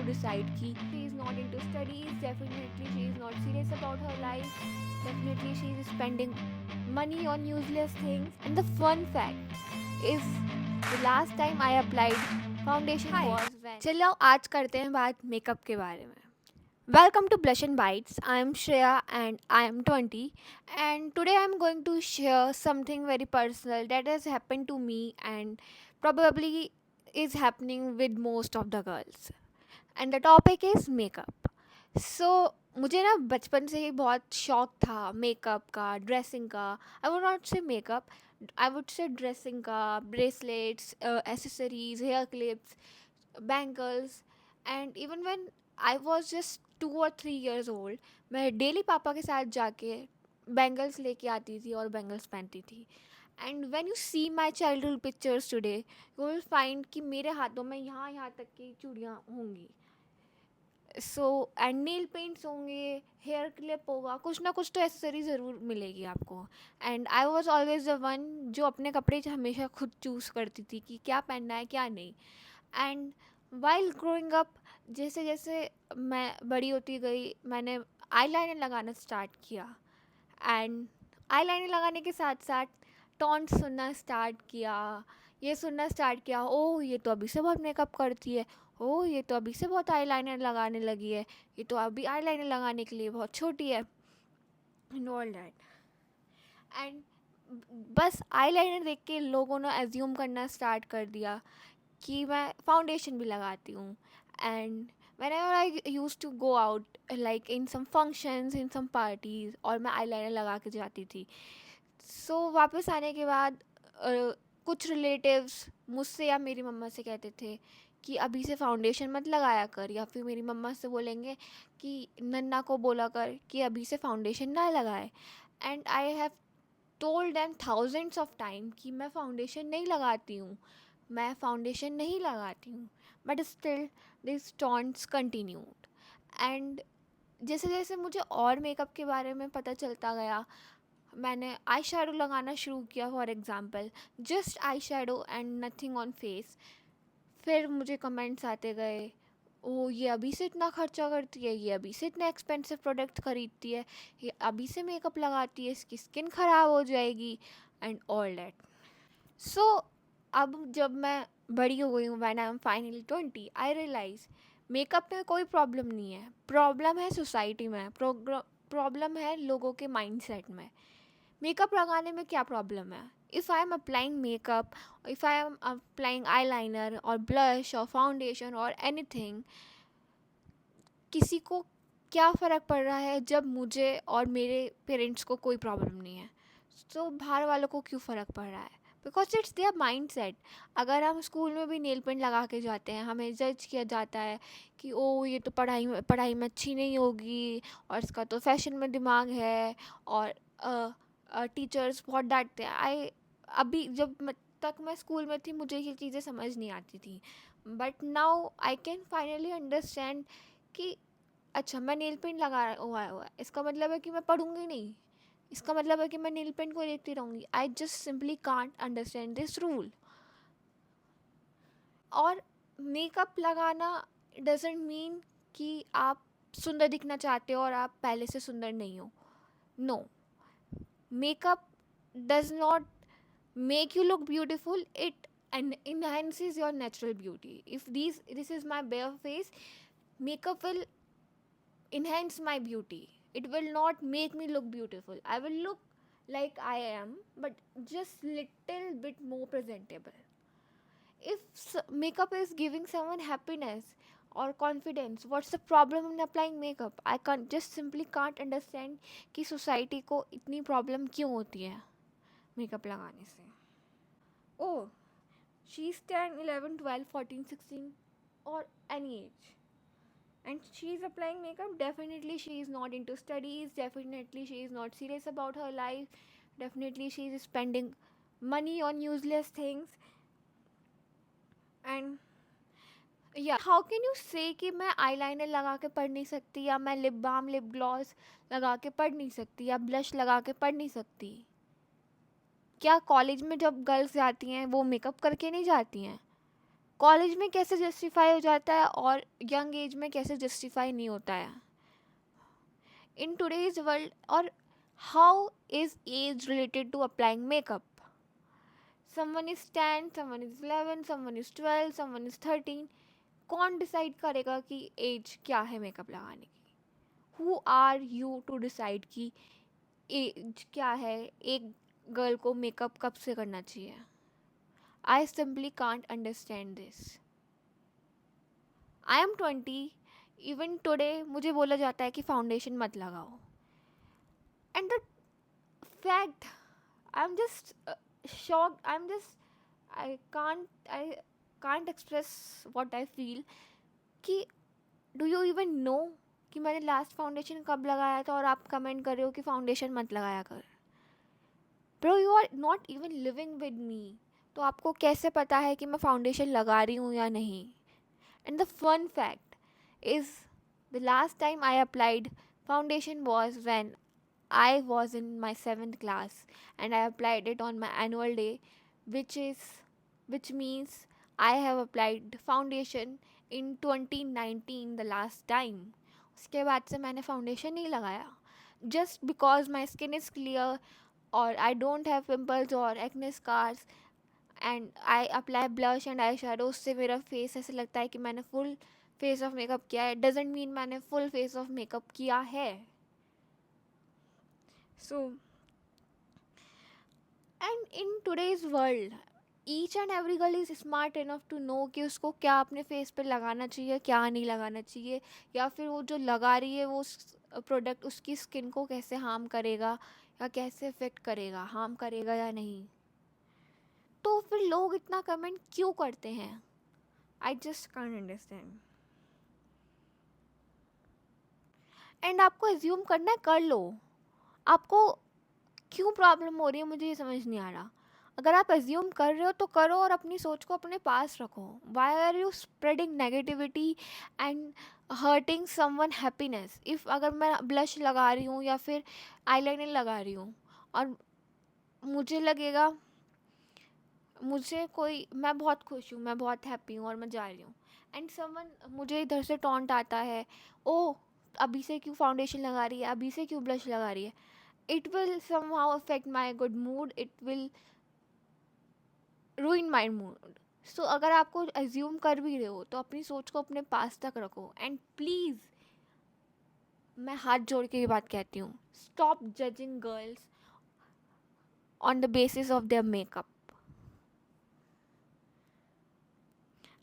decide कि she is not into studies, definitely she is not serious about her life, definitely she is spending money on useless things. And the fun fact is the last time I applied foundation was when चलो आज करते हैं बात makeup के बारे में. Welcome to Blush and Bites. I am Shreya and I am 20, and today I am going to share something very personal that has happened to me and probably is happening with most of the girls. And the topic is makeup. So मुझे ना बचपन से ही बहुत शौक था makeup का, dressing का. I would not say makeup, I would say dressing का, bracelets, accessories, hair clips, bangles. And even when I was just 2 or 3 years old, मैं डेली पापा के साथ जाके बैंगल्स लेके आती थी और बैंगल्स पहनती थी. And when you see my childhood pictures today, you will find कि मेरे हाथों में यहाँ यहाँ तक की चूड़ियाँ होंगी. सो एंड नेल पेंट्स होंगे, हेयर क्लिप होगा, कुछ ना कुछ तो एसेसरी ज़रूर मिलेगी आपको. And I was always the one जो अपने कपड़े हमेशा खुद चूज़ करती थी कि क्या पहनना है क्या नहीं. एंड वाइल ग्रोइंग अप, जैसे जैसे मैं बड़ी होती गई, मैंने आईलाइनर लगाना स्टार्ट किया. एंड आईलाइनर लगाने के साथ साथ टॉन्ट सुनना स्टार्ट किया. ये सुनना स्टार्ट किया, ओह ये तो अभी से बहुत मेकअप करती है, ओह ये तो अभी से बहुत आईलाइनर लगाने लगी है, ये तो अभी आईलाइनर लगाने के लिए बहुत छोटी है, एंड ऑल दैट. एंड बस आईलाइनर देख के लोगों ने एज्यूम करना स्टार्ट कर दिया कि मैं फाउंडेशन भी लगाती हूँ. And whenever I used to go out like in some functions, in some parties, और मैं eyeliner लगा के जाती थी. सो वापस आने के बाद कुछ रिलेटिव्स मुझसे या मेरी मम्मा से कहते थे कि अभी से फाउंडेशन मत लगाया कर, या फिर मेरी मम्मा से बोलेंगे कि नन्ना को बोला कर कि अभी से फाउंडेशन ना लगाए. And I have told them thousands of time कि मैं फाउंडेशन नहीं लगाती हूँ, मैं फाउंडेशन नहीं लगाती हूँ. But still this taunts continued. And जैसे जैसे मुझे और मेकअप के बारे में पता चलता गया, मैंने आई शेडो लगाना शुरू किया. For example just eye shadow and nothing on face. फिर मुझे कमेंट्स आते गए, ओ ये अभी से इतना खर्चा करती है, ये अभी से इतना एक्सपेंसिव प्रोडक्ट खरीदती है, ये अभी से मेकअप लगाती है, इसकी स्किन ख़राब हो जाएगी, एंड ऑल दैट. सो अब जब मैं बड़ी हो गई हूँ, when I am finally 20, I realise makeup में कोई प्रॉब्लम नहीं है. प्रॉब्लम है सोसाइटी में, प्रॉब्लम है लोगों के माइंडसेट में. मेकअप लगाने में क्या प्रॉब्लम है? If I am applying makeup, if I am applying eyeliner और ब्लश और फाउंडेशन और एनीथिंग, किसी को क्या फ़र्क पड़ रहा है जब मुझे और मेरे पेरेंट्स को कोई प्रॉब्लम नहीं है? तो बाहर वालों को क्यों फ़र्क पड़ रहा है? Because it's their mind set. अगर हम स्कूल में भी नेल पेंट लगा के जाते हैं, हमें जज किया जाता है कि ओ ये तो पढ़ाई में अच्छी नहीं होगी, और इसका तो फैशन में दिमाग है, और टीचर्स बहुत डांटते हैं. अभी तक मैं स्कूल में थी, मुझे ये चीज़ें समझ नहीं आती थी. But now I can finally understand कि अच्छा मैं नेल पेंट लगा हुआ है, इसका मतलब है कि मैं पढ़ूंगी नहीं, इसका मतलब है कि मैं नील पेंट को देखती रहूँगी. I just simply can't understand this rule. और मेकअप लगाना डजेंट मीन कि आप सुंदर दिखना चाहते हो और आप पहले से सुंदर नहीं हो. No, makeup does not make you look beautiful, it enhances your natural beauty. If this is my bare face, makeup will enhance my beauty. It will not make me look beautiful. I will look like I am, but just little bit more presentable. If makeup is giving someone happiness or confidence, what's the problem in applying makeup? I can't just simply can't understand कि society को इतनी problem क्यों होती है makeup लगाने से. Oh, she's 10, 11, 12, 14, 16 or any age, and she is applying makeup. Definitely she is not into studies, definitely she is not serious about her life, definitely she is spending money on useless things. And yeah, how can you say कि मैं eyeliner लगा के पढ़ नहीं सकती, या मैं lip balm lip gloss लगा के पढ़ नहीं सकती, या ब्लश लगा के पढ़ नहीं सकती? क्या कॉलेज में जब गर्ल्स जाती हैं वो मेकअप करके नहीं जाती हैं? कॉलेज में कैसे जस्टिफाई हो जाता है और यंग एज में कैसे जस्टिफाई नहीं होता है इन टुडेज वर्ल्ड, और how is age related to applying makeup. Someone is 10, someone is 11, someone is 12, someone is 13. कौन डिसाइड करेगा कि एज क्या है मेकअप लगाने की? Who are you to decide कि एज क्या है, एक गर्ल को मेकअप कब से करना चाहिए? I simply can't understand this. I am 20, even today मुझे बोला जाता है कि फाउंडेशन मत लगाओ. And the fact, I am just shocked. I can't express what I feel कि डू यू इवन नो कि मैंने लास्ट फाउंडेशन कब लगाया था और आप कमेंट कर रहे हो कि फाउंडेशन मत लगाया कर. Bro, you are not even living with me. तो आपको कैसे पता है कि मैं फाउंडेशन लगा रही हूँ या नहीं? And the fun fact is the last time I applied foundation was when I was in my 7th class, and I applied it on my annual day, which means I have applied foundation in 2019 the last time. उसके बाद से मैंने foundation नहीं लगाया just because my skin is clear or I don't have pimples or acne scars and I apply blush and eyeshadow. उससे मेरा face ऐसे लगता है कि मैंने फुल फेस ऑफ मेकअप किया है. डजेंट मीन मैंने फुल फेस ऑफ मेकअप किया है. So and in today's world each and every girl is smart enough to know कि उसको क्या अपने फेस पे लगाना चाहिए, क्या नहीं लगाना चाहिए, या फिर वो जो लगा रही है वो प्रोडक्ट उसकी स्किन को कैसे हार्म करेगा या कैसे इफेक्ट करेगा, हार्म करेगा या नहीं. तो फिर लोग इतना कमेंट क्यों करते हैं? I just can't understand. And आपको एज्यूम करना है, कर लो. आपको क्यों प्रॉब्लम हो रही है मुझे ये समझ नहीं आ रहा. अगर आप एज्यूम कर रहे हो तो करो और अपनी सोच को अपने पास रखो. Why are you spreading negativity and hurting someone happiness? If अगर मैं ब्लश लगा रही हूँ या फिर आईलाइनर लगा रही हूँ और मुझे लगेगा, मैं बहुत खुश हूँ, मैं बहुत हैप्पी हूँ और मैं जा रही हूँ, एंड समवन मुझे इधर से टॉन्ट आता है, ओ अभी से क्यों फाउंडेशन लगा रही है, अभी से क्यों ब्लश लगा रही है, it will somehow affect my good mood, it will ruin my mood. So अगर आपको assume कर भी रहे हो तो अपनी सोच को अपने पास तक रखो. एंड प्लीज़ मैं हाथ जोड़ के ये बात कहती हूँ, stop judging girls on the basis of their makeup,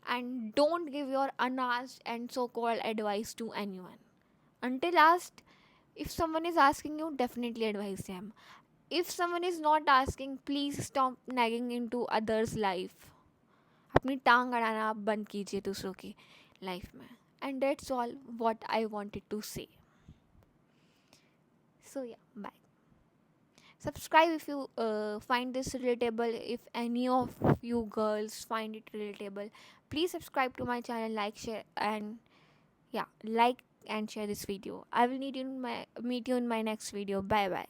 and don't give your unasked and so-called advice to anyone. Until asked, if someone is asking you, definitely advise them. If someone is not asking, please stop nagging into others' life. अपनी टांग अड़ाना आप बंद कीजिए दूसरों की life में. And that's all what I wanted to say. So yeah, bye. Subscribe if you find this relatable. If any of you girls find it relatable, please subscribe to my channel, like, share, and yeah, like and share this video. I will meet you in my next video. Bye bye.